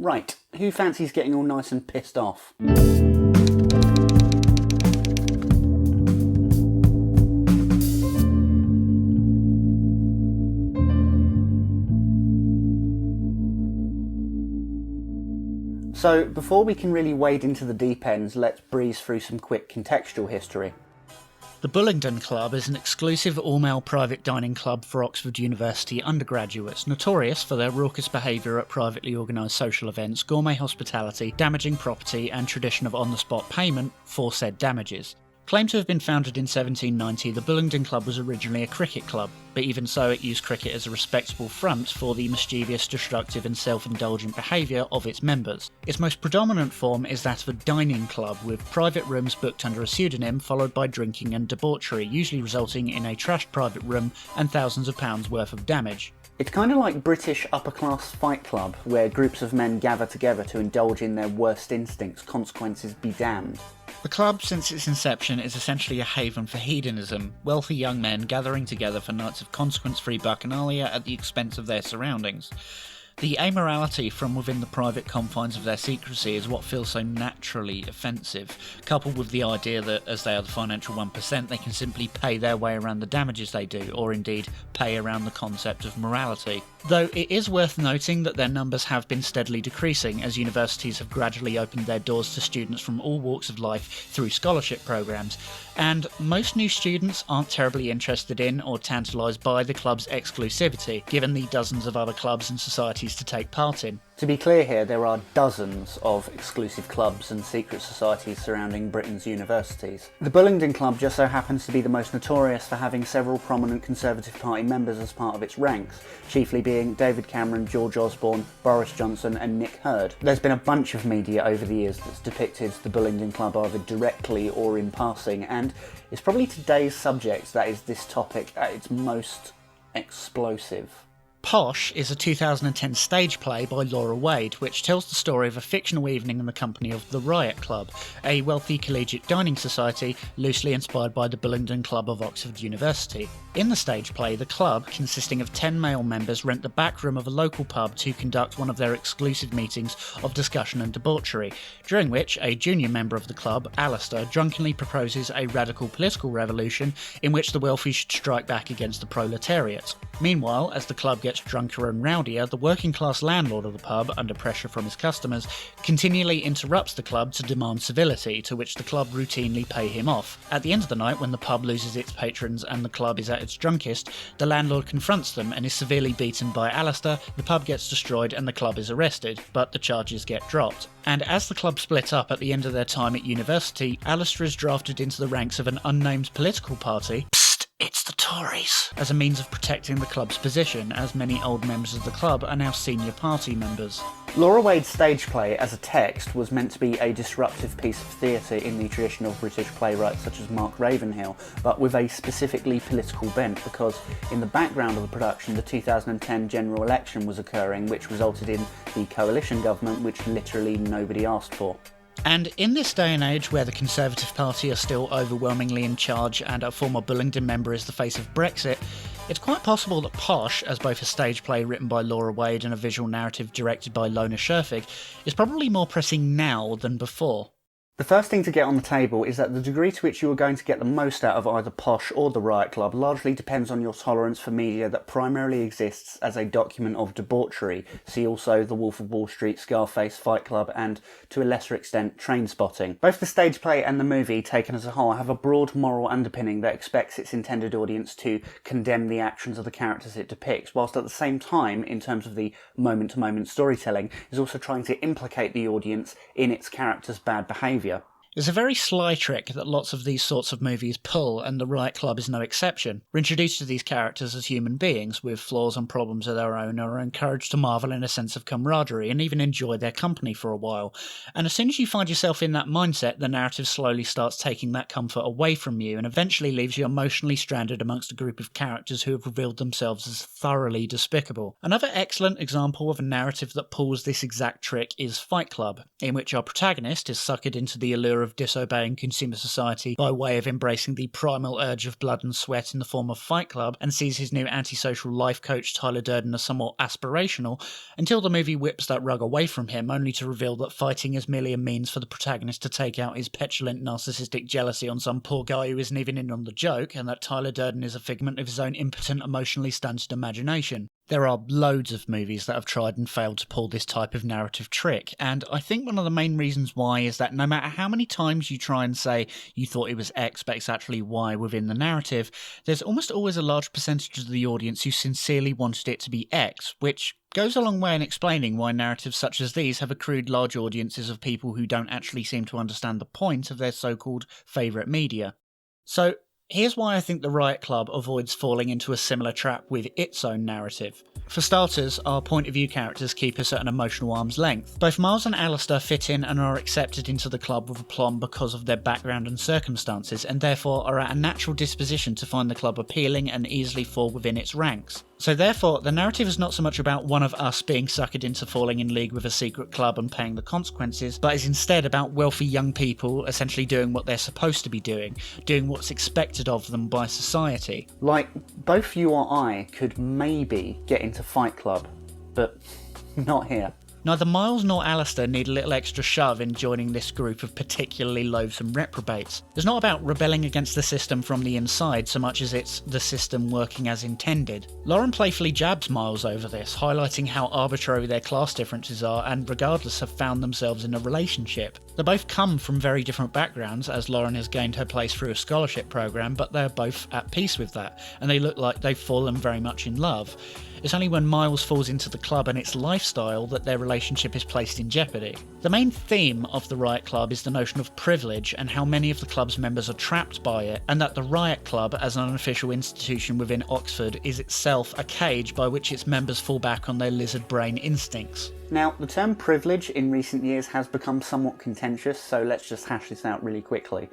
Right, who fancies getting all nice and pissed off? So, before we can really wade into the deep ends, let's breeze through some quick contextual history. The Bullingdon Club is an exclusive all-male private dining club for Oxford University undergraduates, notorious for their raucous behaviour at privately organised social events, gourmet hospitality, damaging property and tradition of on-the-spot payment for said damages. Claimed to have been founded in 1790, the Bullingdon Club was originally a cricket club, but even so it used cricket as a respectable front for the mischievous, destructive and self-indulgent behaviour of its members. Its most predominant form is that of a dining club, with private rooms booked under a pseudonym, followed by drinking and debauchery, usually resulting in a trashed private room and thousands of pounds worth of damage. It's kind of like British upper-class Fight Club, where groups of men gather together to indulge in their worst instincts, consequences be damned. The club, since its inception, is essentially a haven for hedonism, wealthy young men gathering together for nights of consequence-free bacchanalia at the expense of their surroundings. The amorality from within the private confines of their secrecy is what feels so naturally offensive, coupled with the idea that, as they are the financial 1%, they can simply pay their way around the damages they do, or indeed pay around the concept of morality. Though it is worth noting that their numbers have been steadily decreasing as universities have gradually opened their doors to students from all walks of life through scholarship programs, and most new students aren't terribly interested in or tantalised by the club's exclusivity, given the dozens of other clubs and societies to take part in. To be clear here, there are dozens of exclusive clubs and secret societies surrounding Britain's universities. The Bullingdon Club just so happens to be the most notorious for having several prominent Conservative Party members as part of its ranks, chiefly being David Cameron, George Osborne, Boris Johnson and Nick Hurd. There's been a bunch of media over the years that's depicted the Bullingdon Club either directly or in passing, and it's probably today's subject that is this topic at its most explosive. Posh is a 2010 stage play by Laura Wade, which tells the story of a fictional evening in the company of the Riot Club, a wealthy collegiate dining society loosely inspired by the Bullingdon Club of Oxford University. In the stage play, the club, consisting of 10 male members, rent the back room of a local pub to conduct one of their exclusive meetings of discussion and debauchery, during which a junior member of the club, Alistair, drunkenly proposes a radical political revolution in which the wealthy should strike back against the proletariat. Meanwhile, as the club gets drunker and rowdier, the working-class landlord of the pub, under pressure from his customers, continually interrupts the club to demand civility, to which the club routinely pay him off. At the end of the night, when the pub loses its patrons and the club is at its drunkest, the landlord confronts them and is severely beaten by Alistair, the pub gets destroyed and the club is arrested, but the charges get dropped. And as the club split up at the end of their time at university, Alistair is drafted into the ranks of an unnamed political party, it's the Tories, as a means of protecting the club's position, as many old members of the club are now senior party members. Laura Wade's stage play as a text was meant to be a disruptive piece of theatre in the tradition of British playwrights such as Mark Ravenhill, but with a specifically political bent, because in the background of the production the 2010 general election was occurring, which resulted in the coalition government, which literally nobody asked for. And in this day and age where the Conservative Party are still overwhelmingly in charge and a former Bullingdon member is the face of Brexit, it's quite possible that Posh, as both a stage play written by Laura Wade and a visual narrative directed by Lona Scherfig, is probably more pressing now than before. The first thing to get on the table is that the degree to which you are going to get the most out of either Posh or the Riot Club largely depends on your tolerance for media that primarily exists as a document of debauchery. See also The Wolf of Wall Street, Scarface, Fight Club, and, to a lesser extent, Trainspotting. Both the stage play and the movie, taken as a whole, have a broad moral underpinning that expects its intended audience to condemn the actions of the characters it depicts, whilst at the same time, in terms of the moment-to-moment storytelling, is also trying to implicate the audience in its characters' bad behaviour. It's a very sly trick that lots of these sorts of movies pull, and the Riot Club is no exception. We're introduced to these characters as human beings, with flaws and problems of their own, and are encouraged to marvel in a sense of camaraderie, and even enjoy their company for a while. And as soon as you find yourself in that mindset, the narrative slowly starts taking that comfort away from you, and eventually leaves you emotionally stranded amongst a group of characters who have revealed themselves as thoroughly despicable. Another excellent example of a narrative that pulls this exact trick is Fight Club, in which our protagonist is suckered into the allure of disobeying consumer society by way of embracing the primal urge of blood and sweat in the form of Fight Club, and sees his new antisocial life coach Tyler Durden as somewhat aspirational, until the movie whips that rug away from him, only to reveal that fighting is merely a means for the protagonist to take out his petulant narcissistic jealousy on some poor guy who isn't even in on the joke, and that Tyler Durden is a figment of his own impotent, emotionally stunted imagination. There are loads of movies that have tried and failed to pull this type of narrative trick, and I think one of the main reasons why is that no matter how many times you try and say you thought it was X but it's actually Y within the narrative, there's almost always a large percentage of the audience who sincerely wanted it to be X, which goes a long way in explaining why narratives such as these have accrued large audiences of people who don't actually seem to understand the point of their so-called favourite media. So, here's why I think the Riot Club avoids falling into a similar trap with its own narrative. For starters, our point of view characters keep us at an emotional arm's length. Both Miles and Alistair fit in and are accepted into the club with aplomb because of their background and circumstances, and therefore are at a natural disposition to find the club appealing and easily fall within its ranks. So therefore, the narrative is not so much about one of us being suckered into falling in league with a secret club and paying the consequences, but is instead about wealthy young people essentially doing what they're supposed to be doing what's expected of them by society. Like, both you or I could maybe get into Fight Club, but not here. Neither Miles nor Alistair need a little extra shove in joining this group of particularly loathsome reprobates. It's not about rebelling against the system from the inside so much as it's the system working as intended. Lauren playfully jabs Miles over this, highlighting how arbitrary their class differences are and regardless have found themselves in a relationship. They both come from very different backgrounds, as Lauren has gained her place through a scholarship program, but they're both at peace with that, and they look like they've fallen very much in love. It's only when Miles falls into the club and its lifestyle that their relationship is placed in jeopardy. The main theme of the Riot Club is the notion of privilege and how many of the club's members are trapped by it, and that the Riot Club, as an unofficial institution within Oxford, is itself a cage by which its members fall back on their lizard brain instincts. Now, the term privilege in recent years has become somewhat contentious, so let's just hash this out really quickly.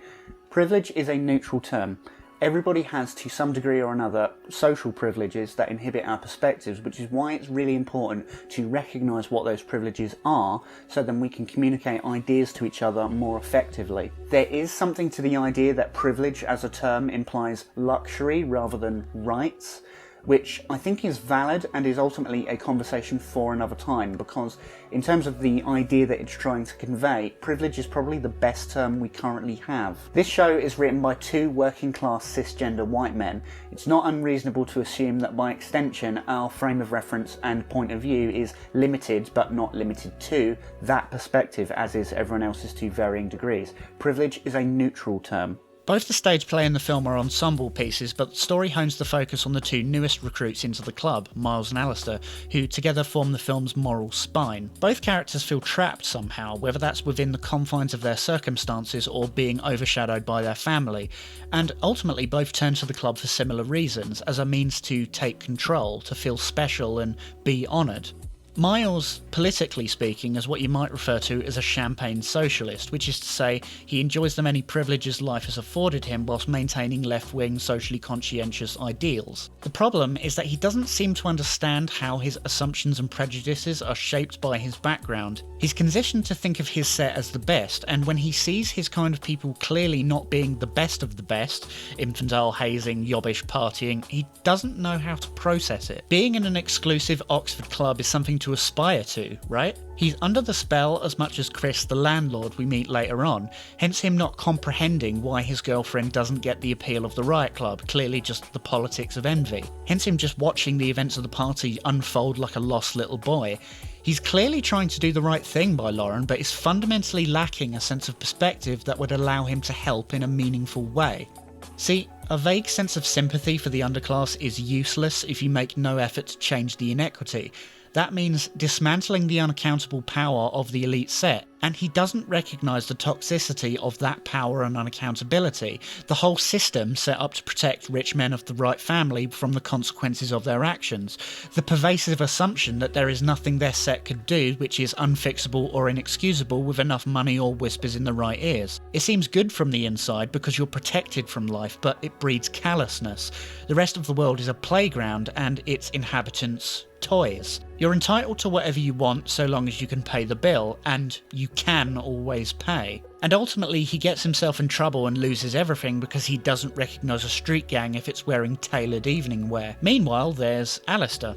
Privilege is a neutral term. Everybody has, to some degree or another, social privileges that inhibit our perspectives, which is why it's really important to recognise what those privileges are, so then we can communicate ideas to each other more effectively. There is something to the idea that privilege as a term implies luxury rather than rights, which I think is valid and is ultimately a conversation for another time, because in terms of the idea that it's trying to convey, privilege is probably the best term we currently have. This show is written by two working class cisgender white men. It's not unreasonable to assume that by extension our frame of reference and point of view is limited but not limited to that perspective, as is everyone else's to varying degrees. Privilege is a neutral term. Both the stage play and the film are ensemble pieces, but the story hones the focus on the two newest recruits into the club, Miles and Alistair, who together form the film's moral spine. Both characters feel trapped somehow, whether that's within the confines of their circumstances or being overshadowed by their family, and ultimately both turn to the club for similar reasons, as a means to take control, to feel special and be honoured. Miles, politically speaking, is what you might refer to as a champagne socialist, which is to say he enjoys the many privileges life has afforded him whilst maintaining left-wing, socially conscientious ideals. The problem is that he doesn't seem to understand how his assumptions and prejudices are shaped by his background. He's conditioned to think of his set as the best, and when he sees his kind of people clearly not being the best of the best, infantile hazing, yobbish partying, he doesn't know how to process it. Being in an exclusive Oxford club is something to aspire to, right? He's under the spell as much as Chris, the landlord we meet later on, hence him not comprehending why his girlfriend doesn't get the appeal of the Riot Club, clearly just the politics of envy. Hence him just watching the events of the party unfold like a lost little boy. He's clearly trying to do the right thing by Lauren, but is fundamentally lacking a sense of perspective that would allow him to help in a meaningful way. See, a vague sense of sympathy for the underclass is useless if you make no effort to change the inequity. That means dismantling the unaccountable power of the elite set, and he doesn't recognise the toxicity of that power and unaccountability, the whole system set up to protect rich men of the right family from the consequences of their actions, the pervasive assumption that there is nothing their set could do which is unfixable or inexcusable with enough money or whispers in the right ears. It seems good from the inside because you're protected from life, but it breeds callousness. The rest of the world is a playground and its inhabitants toys. You're entitled to whatever you want so long as you can pay the bill, and you can always pay. And ultimately he gets himself in trouble and loses everything because he doesn't recognise a street gang if it's wearing tailored evening wear. Meanwhile, there's Alistair.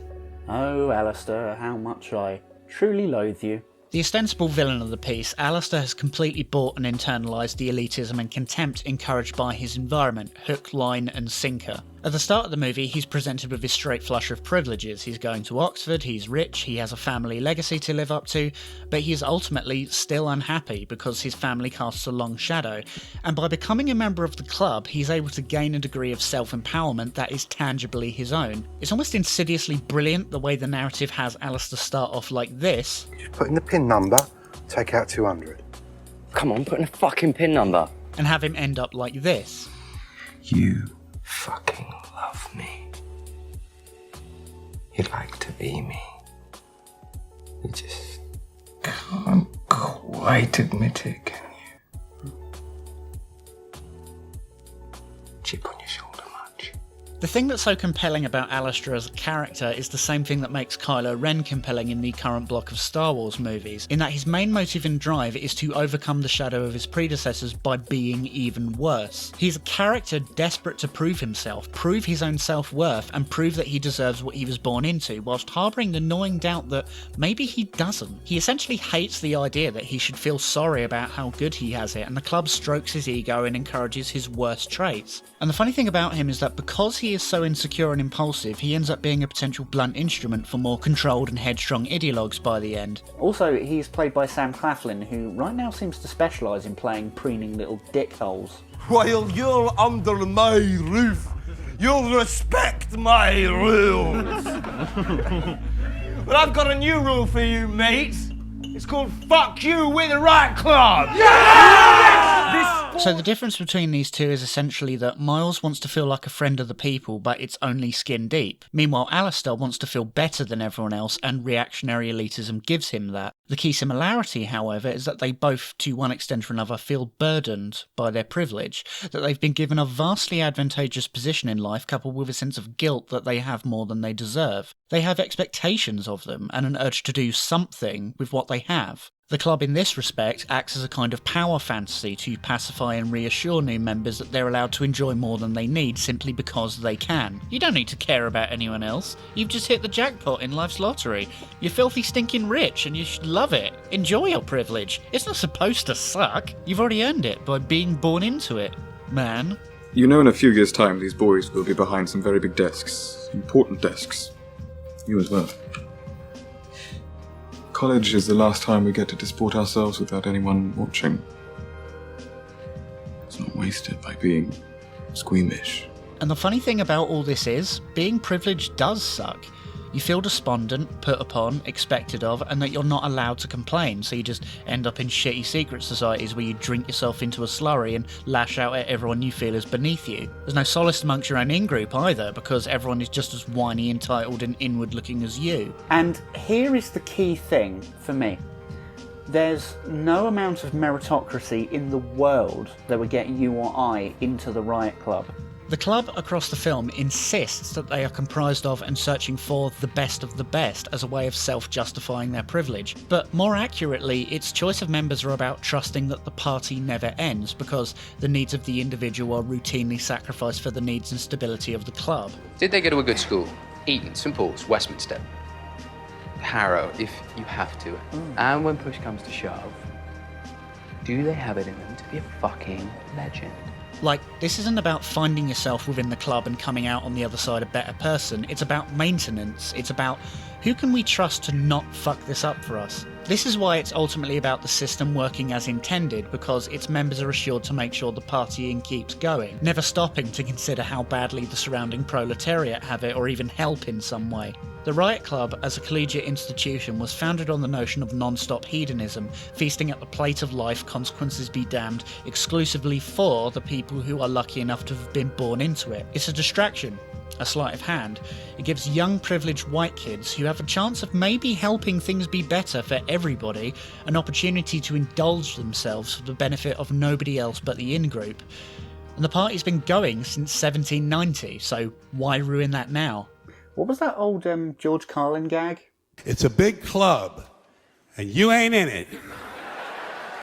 Oh, Alistair, how much I truly loathe you. The ostensible villain of the piece, Alistair has completely bought and internalised the elitism and contempt encouraged by his environment, hook, line and sinker. At the start of the movie, he's presented with his straight flush of privileges. He's going to Oxford, he's rich, he has a family legacy to live up to, but he is ultimately still unhappy because his family casts a long shadow. And by becoming a member of the club, he's able to gain a degree of self-empowerment that is tangibly his own. It's almost insidiously brilliant the way the narrative has Alistair start off like this. Just put in the PIN number, take out 200. Come on, put in a fucking PIN number. And have him end up like this. You fucking love me. You like to be me. You just can't quite admit it, can you? Chip on your shoulder much? The thing that's so compelling about Alistair as a character is the same thing that makes Kylo Ren compelling in the current block of Star Wars movies, in that his main motive and drive is to overcome the shadow of his predecessors by being even worse. He's a character desperate to prove himself, prove his own self-worth, and prove that he deserves what he was born into, whilst harbouring the gnawing doubt that maybe he doesn't. He essentially hates the idea that he should feel sorry about how good he has it, and the club strokes his ego and encourages his worst traits. And the funny thing about him is that because he is so insecure and impulsive, he ends up being a potential blunt instrument for more controlled and headstrong ideologues by the end. Also, he's played by Sam Claflin, who right now seems to specialise in playing preening little dickholes. While you're under my roof, you'll respect my rules. But I've got a new rule for you, mates. It's called fuck you with the right club. So the difference between these two is essentially that Miles wants to feel like a friend of the people, but it's only skin deep. Meanwhile, Alistair wants to feel better than everyone else, and reactionary elitism gives him that. The key similarity, however, is that they both, to one extent or another, feel burdened by their privilege, that they've been given a vastly advantageous position in life coupled with a sense of guilt that they have more than they deserve. They have expectations of them, and an urge to do something with what they have. The club in this respect acts as a kind of power fantasy to pacify and reassure new members that they're allowed to enjoy more than they need simply because they can. You don't need to care about anyone else. You've just hit the jackpot in life's lottery. You're filthy stinking rich and you should love it. Enjoy your privilege. It's not supposed to suck. You've already earned it by being born into it, man. You know in a few years' time these boys will be behind some very big desks. Important desks. You as well. College is the last time we get to disport ourselves without anyone watching. It's not wasted by being squeamish. And the funny thing about all this is, being privileged does suck. You feel despondent, put upon, expected of, and that you're not allowed to complain, so you just end up in shitty secret societies where you drink yourself into a slurry and lash out at everyone you feel is beneath you. There's no solace amongst your own in-group either, because everyone is just as whiny, entitled and inward-looking as you. And here is the key thing for me. There's no amount of meritocracy in the world that would get you or I into the Riot Club. The club across the film insists that they are comprised of and searching for the best of the best as a way of self-justifying their privilege. But more accurately, its choice of members are about trusting that the party never ends because the needs of the individual are routinely sacrificed for the needs and stability of the club. Did they go to a good school? Eton, St Paul's, Westminster. Harrow, if you have to. And when push comes to shove, do they have it in them to be a fucking legend? Like, this isn't about finding yourself within the club and coming out on the other side a better person. It's about maintenance. It's about who can we trust to not fuck this up for us. This is why it's ultimately about the system working as intended, because its members are assured to make sure the partying keeps going, never stopping to consider how badly the surrounding proletariat have it or even help in some way. The Riot Club, as a collegiate institution, was founded on the notion of non-stop hedonism, feasting at the plate of life, consequences be damned, exclusively for the people who are lucky enough to have been born into it. It's a distraction, a sleight of hand. It gives young privileged white kids who have a chance of maybe helping things be better for everybody an opportunity to indulge themselves for the benefit of nobody else but the in-group. And the party's been going since 1790, so why ruin that now? What was that old George Carlin gag? It's a big club, and you ain't in it.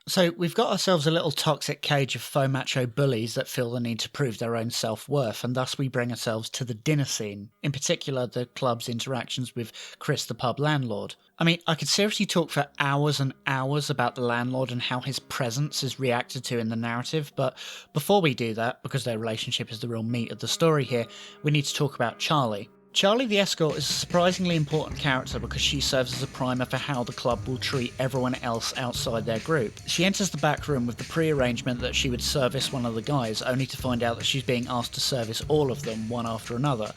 So we've got ourselves a little toxic cage of faux macho bullies that feel the need to prove their own self-worth, and thus we bring ourselves to the dinner scene, in particular the club's interactions with Chris the pub landlord. I mean, I could seriously talk for hours and hours about the landlord and how his presence is reacted to in the narrative, but before we do that, because their relationship is the real meat of the story here, we need to talk about Charlie. Charlie the escort is a surprisingly important character because she serves as a primer for how the club will treat everyone else outside their group. She enters the back room with the pre-arrangement that she would service one of the guys, only to find out that she's being asked to service all of them, one after another.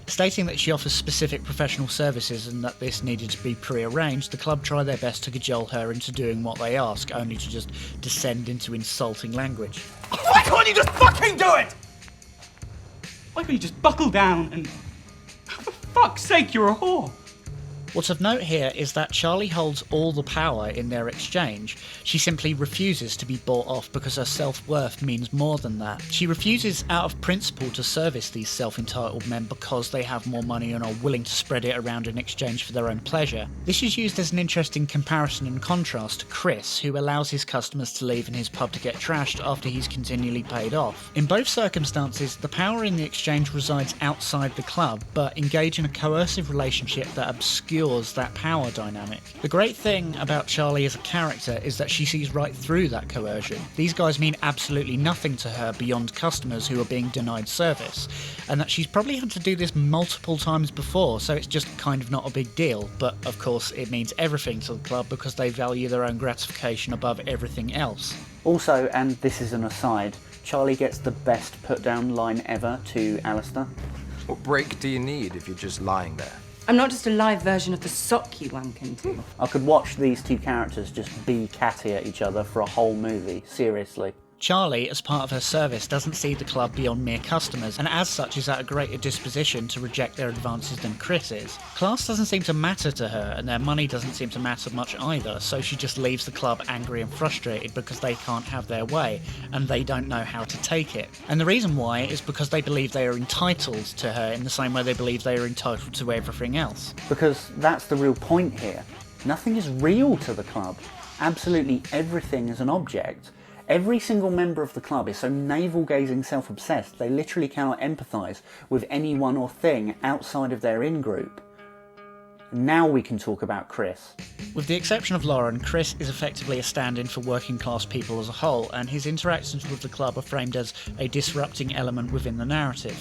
Stating that she offers specific professional services and that this needed to be pre-arranged, the club try their best to cajole her into doing what they ask, only to just descend into insulting language. Why can't you just fucking do it? Why can't you just buckle down and... For fuck's sake, you're a whore. What's of note here is that Charlie holds all the power in their exchange. She simply refuses to be bought off because her self-worth means more than that. She refuses out of principle to service these self-entitled men because they have more money and are willing to spread it around in exchange for their own pleasure. This is used as an interesting comparison and contrast to Chris, who allows his customers to leave in his pub to get trashed after he's continually paid off. In both circumstances, the power in the exchange resides outside the club, but engage in a coercive relationship that obscures that power dynamic. The great thing about Charlie as a character is that she sees right through that coercion. These guys mean absolutely nothing to her beyond customers who are being denied service, and that she's probably had to do this multiple times before, so it's just kind of not a big deal. But of course it means everything to the club because they value their own gratification above everything else. Also, and this is an aside, Charlie gets the best put-down line ever to Alistair. What break do you need if you're just lying there? I'm not just a live version of the sock you wank into. I could watch these two characters just be catty at each other for a whole movie, seriously. Charlie, as part of her service, doesn't see the club beyond mere customers, and as such is at a greater disposition to reject their advances than Chris is. Class doesn't seem to matter to her, and their money doesn't seem to matter much either, so she just leaves the club angry and frustrated because they can't have their way, and they don't know how to take it. And the reason why is because they believe they are entitled to her in the same way they believe they are entitled to everything else. Because that's the real point here. Nothing is real to the club. Absolutely everything is an object. Every single member of the club is so navel-gazing self-obsessed they literally cannot empathise with anyone or thing outside of their in-group. Now we can talk about Chris. With the exception of Lauren, Chris is effectively a stand-in for working class people as a whole, and his interactions with the club are framed as a disrupting element within the narrative.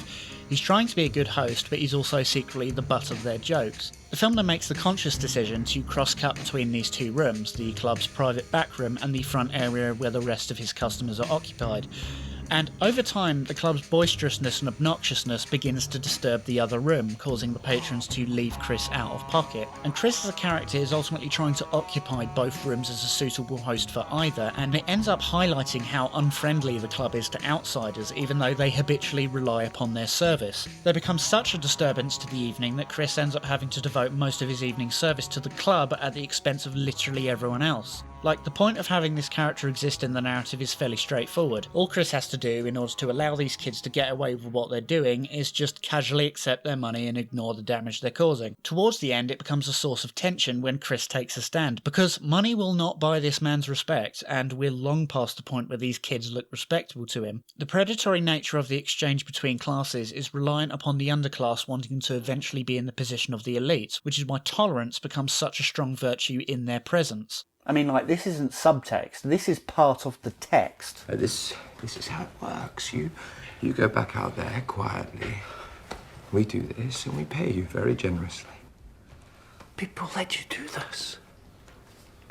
He's trying to be a good host, but he's also secretly the butt of their jokes. The film then makes the conscious decision to cross-cut between these two rooms, the club's private back room and the front area where the rest of his customers are occupied. And over time, the club's boisterousness and obnoxiousness begins to disturb the other room, causing the patrons to leave Chris out of pocket. And Chris as a character is ultimately trying to occupy both rooms as a suitable host for either, and it ends up highlighting how unfriendly the club is to outsiders, even though they habitually rely upon their service. They become such a disturbance to the evening that Chris ends up having to devote most of his evening service to the club at the expense of literally everyone else. Like, the point of having this character exist in the narrative is fairly straightforward. All Chris has to do in order to allow these kids to get away with what they're doing is just casually accept their money and ignore the damage they're causing. Towards the end, it becomes a source of tension when Chris takes a stand, because money will not buy this man's respect, and we're long past the point where these kids look respectable to him. The predatory nature of the exchange between classes is reliant upon the underclass wanting to eventually be in the position of the elite, which is why tolerance becomes such a strong virtue in their presence. I mean, like, this isn't subtext, this is part of the text. This is how it works. You go back out there quietly. We do this and we pay you very generously. People let you do this.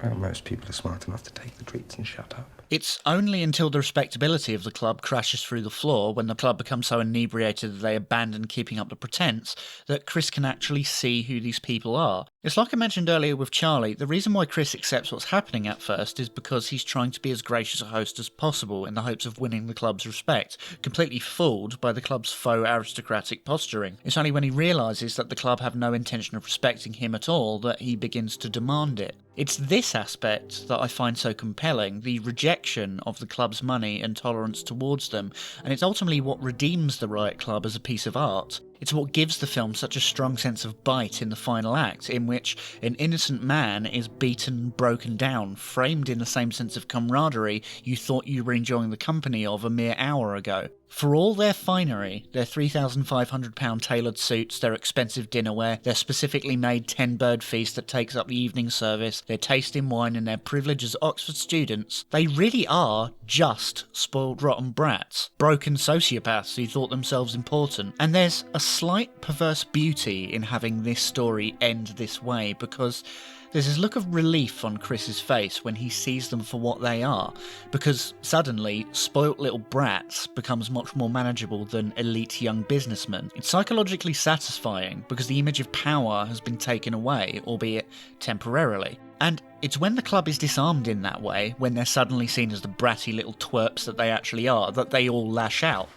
Well, most people are smart enough to take the treats and shut up. It's only until the respectability of the club crashes through the floor, when the club becomes so inebriated that they abandon keeping up the pretense, that Chris can actually see who these people are. It's like I mentioned earlier with Charlie, the reason why Chris accepts what's happening at first is because he's trying to be as gracious a host as possible in the hopes of winning the club's respect, completely fooled by the club's faux aristocratic posturing. It's only when he realises that the club have no intention of respecting him at all that he begins to demand it. It's this aspect that I find so compelling, the rejection of the club's money and tolerance towards them, and it's ultimately what redeems the Riot Club as a piece of art. It's what gives the film such a strong sense of bite in the final act, in which an innocent man is beaten and broken down, framed in the same sense of camaraderie you thought you were enjoying the company of a mere hour ago. For all their finery, their £3,500 tailored suits, their expensive dinnerware, their specifically made 10-bird feast that takes up the evening service, their taste in wine and their privilege as Oxford students, they really are just spoiled rotten brats, broken sociopaths who thought themselves important. And there's a slight perverse beauty in having this story end this way, because there's this look of relief on Chris's face when he sees them for what they are, because suddenly spoilt little brats becomes much more manageable than elite young businessmen. It's psychologically satisfying because the image of power has been taken away, albeit temporarily. And it's when the club is disarmed in that way, when they're suddenly seen as the bratty little twerps that they actually are, that they all lash out.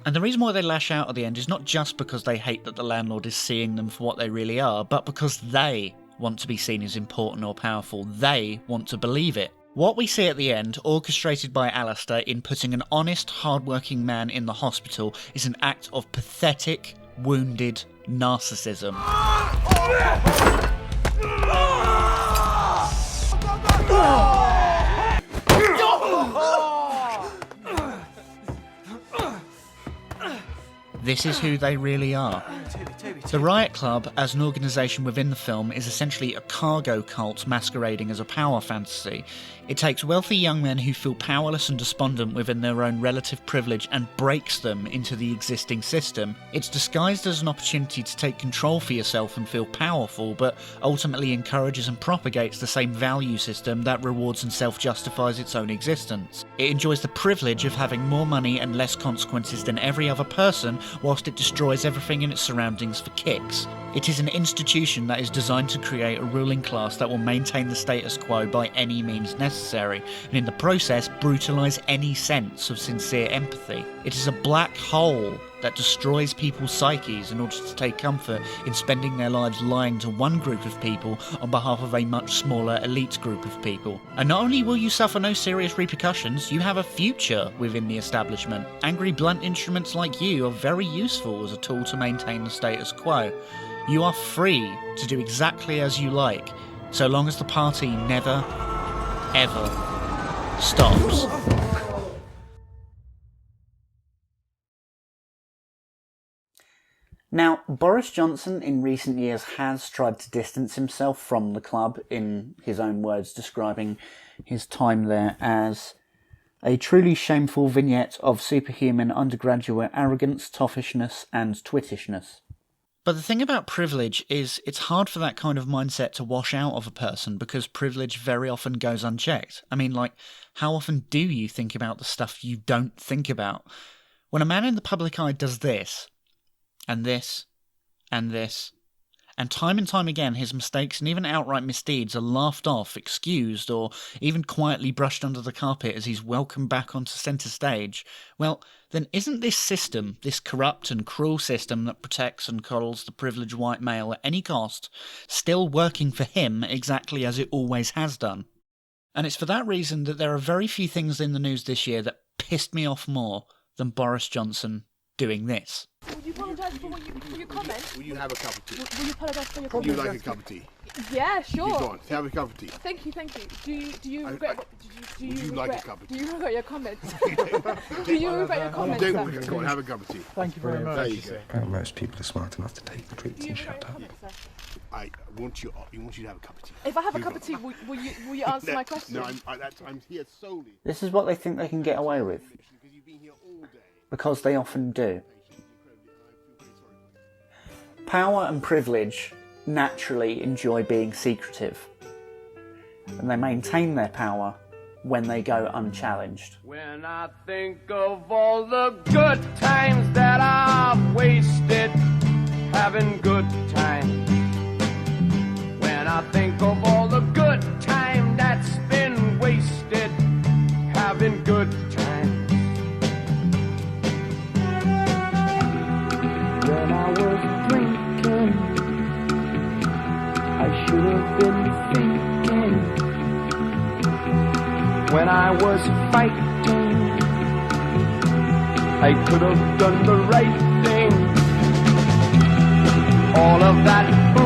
And the reason why they lash out at the end is not just because they hate that the landlord is seeing them for what they really are, but because they want to be seen as important or powerful. They want to believe it. What we see at the end, orchestrated by Alistair in putting an honest, hard-working man in the hospital, is an act of pathetic, wounded narcissism. This is who they really are. The Riot Club, as an organisation within the film, is essentially a cargo cult masquerading as a power fantasy. It takes wealthy young men who feel powerless and despondent within their own relative privilege and breaks them into the existing system. It's disguised as an opportunity to take control for yourself and feel powerful, but ultimately encourages and propagates the same value system that rewards and self-justifies its own existence. It enjoys the privilege of having more money and less consequences than every other person, whilst it destroys everything in its surroundings for kicks. It is an institution that is designed to create a ruling class that will maintain the status quo by any means necessary, and in the process brutalise any sense of sincere empathy. It is a black hole that destroys people's psyches in order to take comfort in spending their lives lying to one group of people on behalf of a much smaller elite group of people. And not only will you suffer no serious repercussions, you have a future within the establishment. Angry blunt instruments like you are very useful as a tool to maintain the status quo. You are free to do exactly as you like, so long as the party never, ever stops. Now, Boris Johnson in recent years has tried to distance himself from the club, in his own words describing his time there as a truly shameful vignette of superhuman undergraduate arrogance, toffishness and twittishness. But the thing about privilege is it's hard for that kind of mindset to wash out of a person because privilege very often goes unchecked. I mean, like, how often do you think about the stuff you don't think about? When a man in the public eye does this, and this, and this, and time again his mistakes and even outright misdeeds are laughed off, excused, or even quietly brushed under the carpet as he's welcomed back onto centre stage, well, then isn't this system, this corrupt and cruel system that protects and coddles the privileged white male at any cost, still working for him exactly as it always has done? And it's for that reason that there are very few things in the news this year that pissed me off more than Boris Johnson doing this. Will you apologise for your comment? Will you have a cup of tea? Will you apologise for your Would comment? you like a cup of tea? Yeah, sure. Go on, have a cup of tea. Thank you. Do you regret? Do you like regret? a cup of tea? Do you regret your comments? Do you regret your comments? Don't go on, have a cup of tea. Thank you very much. There you go. Most people are smart enough to take the treats Do you and regret shut your up. comments, sir? I want you to have a cup of tea. If I have a cup of tea, will you answer my question? No, I'm here solely. This is what they think they can get away with, Because you've been here all day. because they often do. Power and privilege naturally enjoy being secretive, and they maintain their power when they go unchallenged. When I think of all the good times that I've wasted, having good times. When I think of all the good time that's been wasted, having good times. When I was drinking, I should have been thinking. When I was fighting, I could have done the right thing. All of that